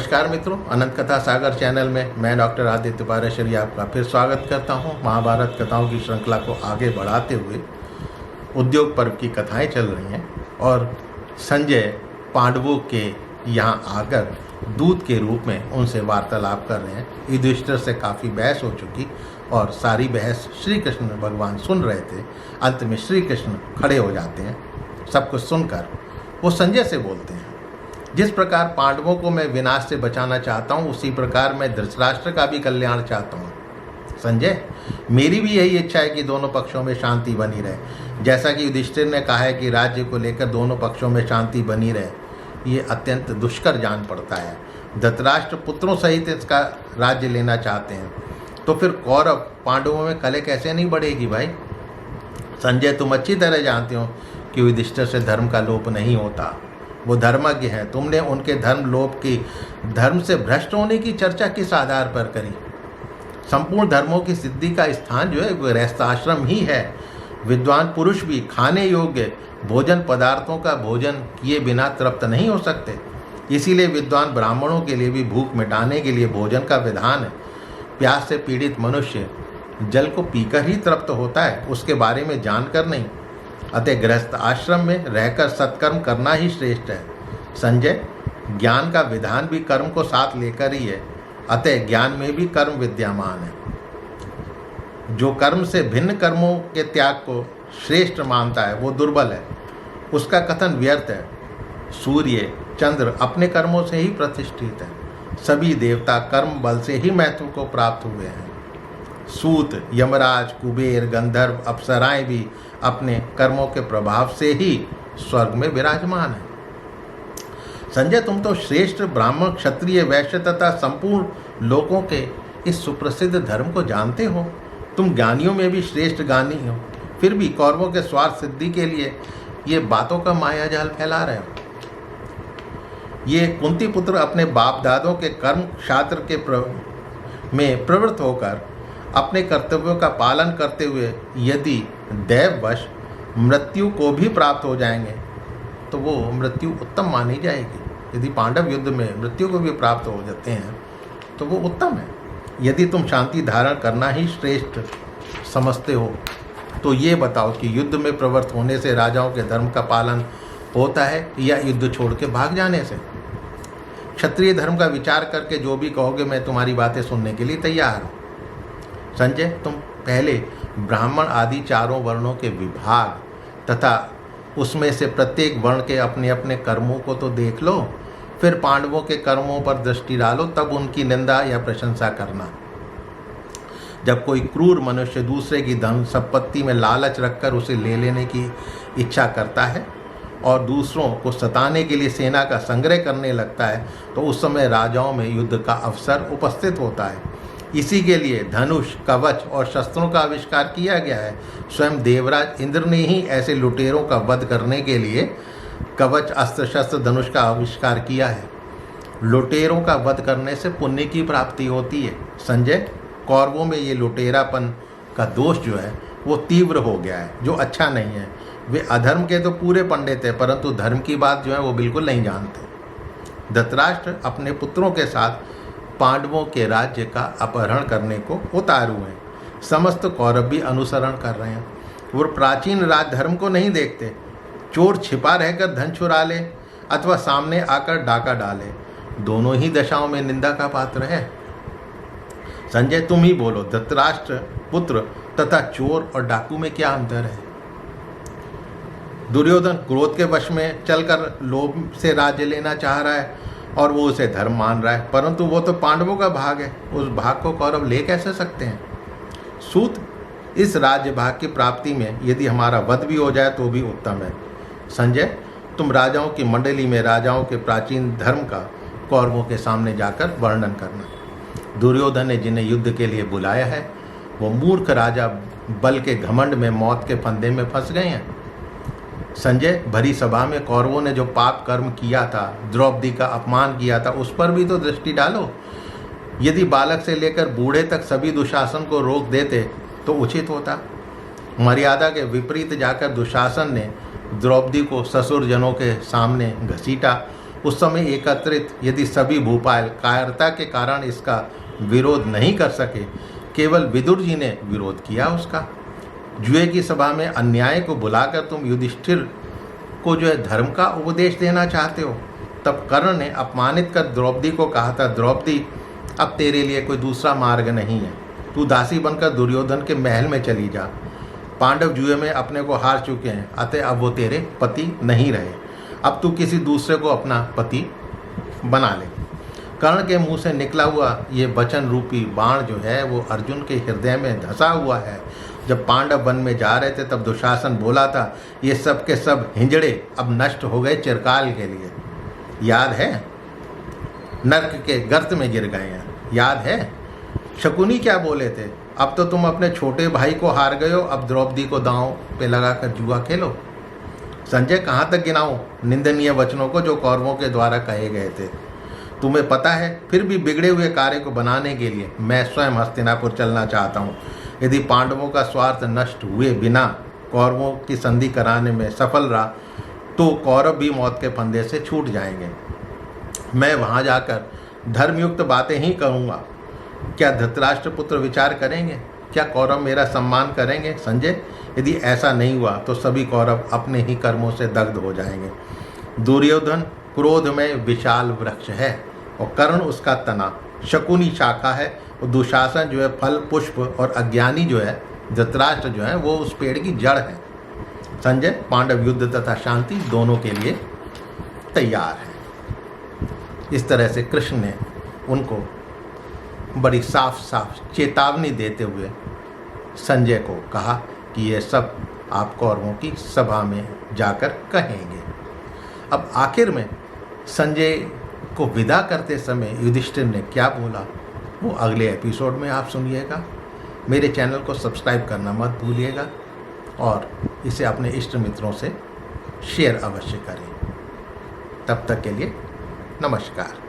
नमस्कार मित्रों, अनंत कथा सागर चैनल में मैं डॉक्टर आदित्य पाराशरी आपका फिर स्वागत करता हूं। महाभारत कथाओं की श्रृंखला को आगे बढ़ाते हुए उद्योग पर्व की कथाएं चल रही हैं और संजय पांडवों के यहाँ आकर दूत के रूप में उनसे वार्तालाप कर रहे हैं। युधिष्ठिर से काफ़ी बहस हो चुकी और सारी बहस श्री कृष्ण भगवान सुन रहे थे। अंत में श्री कृष्ण खड़े हो जाते हैं। सब कुछ सुनकर वो संजय से बोलते हैं, जिस प्रकार पांडवों को मैं विनाश से बचाना चाहता हूँ उसी प्रकार मैं धृतराष्ट्र का भी कल्याण चाहता हूँ। संजय, मेरी भी यही इच्छा है कि दोनों पक्षों में शांति बनी रहे। जैसा कि युधिष्ठिर ने कहा है कि राज्य को लेकर दोनों पक्षों में शांति बनी रहे, ये अत्यंत दुष्कर जान पड़ता है। धृतराष्ट्र पुत्रों सहित इसका राज्य लेना चाहते हैं, तो फिर कौरव पांडवों में कलह कैसे नहीं बढ़ेगी भाई। संजय, तुम अच्छी तरह जानते हो कि युधिष्ठिर से धर्म का लोप नहीं होता। वो धर्मज्ञ हैं। तुमने उनके धर्म लोप की, धर्म से भ्रष्ट होने की चर्चा किस आधार पर करी। संपूर्ण धर्मों की सिद्धि का स्थान जो है गृहस्थाश्रम ही है। विद्वान पुरुष भी खाने योग्य भोजन पदार्थों का भोजन किए बिना तृप्त नहीं हो सकते। इसीलिए विद्वान ब्राह्मणों के लिए भी भूख मिटाने के लिए भोजन का विधान है। प्यास से पीड़ित मनुष्य जल को पीकर ही तृप्त होता है, उसके बारे में जानकर नहीं। अतः गृहस्थ आश्रम में रहकर सत्कर्म करना ही श्रेष्ठ है। संजय, ज्ञान का विधान भी कर्म को साथ लेकर ही है, अतः ज्ञान में भी कर्म विद्यमान है। जो कर्म से भिन्न कर्मों के त्याग को श्रेष्ठ मानता है वो दुर्बल है, उसका कथन व्यर्थ है। सूर्य चंद्र अपने कर्मों से ही प्रतिष्ठित है। सभी देवता कर्म बल से ही महत्व को प्राप्त हुए हैं। सूत, यमराज, कुबेर, गंधर्व, अप्सराएं भी अपने कर्मों के प्रभाव से ही स्वर्ग में विराजमान है। संजय, तुम तो श्रेष्ठ ब्राह्मण, क्षत्रिय, वैश्य तथा संपूर्ण लोगों के इस सुप्रसिद्ध धर्म को जानते हो। तुम ज्ञानियों में भी श्रेष्ठ ज्ञानी हो, फिर भी कौरवों के स्वार्थ सिद्धि के लिए ये बातों का मायाजाल फैला रहे हो। ये कुंती पुत्र अपने बाप दादों के कर्म शास्त्र में प्रवृत्त होकर अपने कर्तव्यों का पालन करते हुए यदि दैववश मृत्यु को भी प्राप्त हो जाएंगे तो वो मृत्यु उत्तम मानी जाएगी। यदि पांडव युद्ध में मृत्यु को भी प्राप्त हो जाते हैं तो वो उत्तम है। यदि तुम शांति धारण करना ही श्रेष्ठ समझते हो तो ये बताओ कि युद्ध में प्रवृत्त होने से राजाओं के धर्म का पालन होता है या युद्ध छोड़ के भाग जाने से। क्षत्रिय धर्म का विचार करके जो भी कहोगे मैं तुम्हारी बातें सुनने के लिए तैयार हूँ। संजय, तुम पहले ब्राह्मण आदि चारों वर्णों के विभाग तथा उसमें से प्रत्येक वर्ण के अपने अपने कर्मों को तो देख लो, फिर पांडवों के कर्मों पर दृष्टि डालो, तब उनकी निंदा या प्रशंसा करना। जब कोई क्रूर मनुष्य दूसरे की धन संपत्ति में लालच रखकर उसे ले लेने की इच्छा करता है और दूसरों को सताने के लिए सेना का संग्रह करने लगता है तो उस समय राजाओं में युद्ध का अवसर उपस्थित होता है। इसी के लिए धनुष, कवच और शस्त्रों का आविष्कार किया गया है। स्वयं देवराज इंद्र ने ही ऐसे लुटेरों का वध करने के लिए कवच, अस्त्र शस्त्र, धनुष का आविष्कार किया है। लुटेरों का वध करने से पुण्य की प्राप्ति होती है। संजय, कौरवों में ये लुटेरापन का दोष जो है वो तीव्र हो गया है, जो अच्छा नहीं है। वे अधर्म के तो पूरे पंडित हैं परंतु धर्म की बात जो है वो बिल्कुल नहीं जानते। धृतराष्ट्र अपने पुत्रों के साथ पांडवों के राज्य का अपहरण करने को उतारू हैं। समस्त कौरव भी अनुसरण कर रहे हैं। वो प्राचीन राज धर्म को नहीं देखते। चोर छिपा रहकर धन चुरा ले अथवा सामने आकर डाका डाले, दोनों ही दशाओं में निंदा का पात्र है। संजय, तुम ही बोलो, धृतराष्ट्र पुत्र तथा चोर और डाकू में क्या अंतर है। दुर्योधन क्रोध के वश में चलकर लोभ से राज्य लेना चाह रहा है और वो उसे धर्म मान रहा है, परंतु वो तो पांडवों का भाग है, उस भाग को कौरव ले कैसे सकते हैं। सूत, इस राज्य भाग की प्राप्ति में यदि हमारा वध भी हो जाए तो भी उत्तम है। संजय, तुम राजाओं की मंडली में राजाओं के प्राचीन धर्म का कौरवों के सामने जाकर वर्णन करना। दुर्योधन ने जिन्हें युद्ध के लिए बुलाया है वो मूर्ख राजा बल के घमंड में मौत के फंदे में फंस गए हैं। संजय, भरी सभा में कौरवों ने जो पाप कर्म किया था, द्रौपदी का अपमान किया था, उस पर भी तो दृष्टि डालो। यदि बालक से लेकर बूढ़े तक सभी दुशासन को रोक देते तो उचित होता। मर्यादा के विपरीत जाकर दुशासन ने द्रौपदी को ससुर जनों के सामने घसीटा उस समय एकत्रित यदि सभी भूपाल कायरता के कारण इसका विरोध नहीं कर सके, केवल विदुर जी ने विरोध किया उसका। जुए की सभा में अन्याय को बुलाकर तुम युधिष्ठिर को जो है धर्म का उपदेश देना चाहते हो। तब कर्ण ने अपमानित कर द्रौपदी को कहा था, द्रौपदी अब तेरे लिए कोई दूसरा मार्ग नहीं है, तू दासी बनकर दुर्योधन के महल में चली जा। पांडव जुए में अपने को हार चुके हैं, अतः अब वो तेरे पति नहीं रहे, अब तू किसी दूसरे को अपना पति बना ले। कर्ण के मुंह से निकला हुआ ये वचन रूपी बाण जो है वो अर्जुन के हृदय में धंसा हुआ है। जब पांडव वन में जा रहे थे तब दुशासन बोला था, ये सब के सब हिंजड़े अब नष्ट हो गए चिरकाल के लिए। याद है? नर्क के गर्त में गिर गए हैं, याद है? शकुनी क्या बोले थे, अब तो तुम अपने छोटे भाई को हार गए हो, अब द्रौपदी को दांव पे लगाकर जुआ खेलो। संजय, कहाँ तक गिनाऊं निंदनीय वचनों को जो कौरवों के द्वारा कहे गए थे। तुम्हें पता है, फिर भी बिगड़े हुए कार्य को बनाने के लिए मैं स्वयं हस्तिनापुर चलना चाहता हूँ। यदि पांडवों का स्वार्थ नष्ट हुए बिना कौरवों की संधि कराने में सफल रहा तो कौरव भी मौत के फंदे से छूट जाएंगे। मैं वहाँ जाकर धर्मयुक्त बातें ही करूँगा। क्या धृतराष्ट्र पुत्र विचार करेंगे? क्या कौरव मेरा सम्मान करेंगे? संजय, यदि ऐसा नहीं हुआ तो सभी कौरव अपने ही कर्मों से दग्ध हो जाएंगे। दुर्योधन क्रोध में विशाल वृक्ष है और कर्ण उसका तना, शकुनी शाखा है और दुशासन जो है फल पुष्प और अज्ञानी जो है धृतराष्ट्र जो है वो उस पेड़ की जड़ है। संजय, पांडव युद्ध तथा शांति दोनों के लिए तैयार है। इस तरह से कृष्ण ने उनको बड़ी साफ साफ चेतावनी देते हुए संजय को कहा कि ये सब आप कौरवों की सभा में जाकर कहेंगे। अब आखिर में संजय को विदा करते समय युधिष्ठिर ने क्या बोला वो अगले एपिसोड में आप सुनिएगा। मेरे चैनल को सब्सक्राइब करना मत भूलिएगा और इसे अपने इष्ट मित्रों से शेयर अवश्य करें। तब तक के लिए नमस्कार।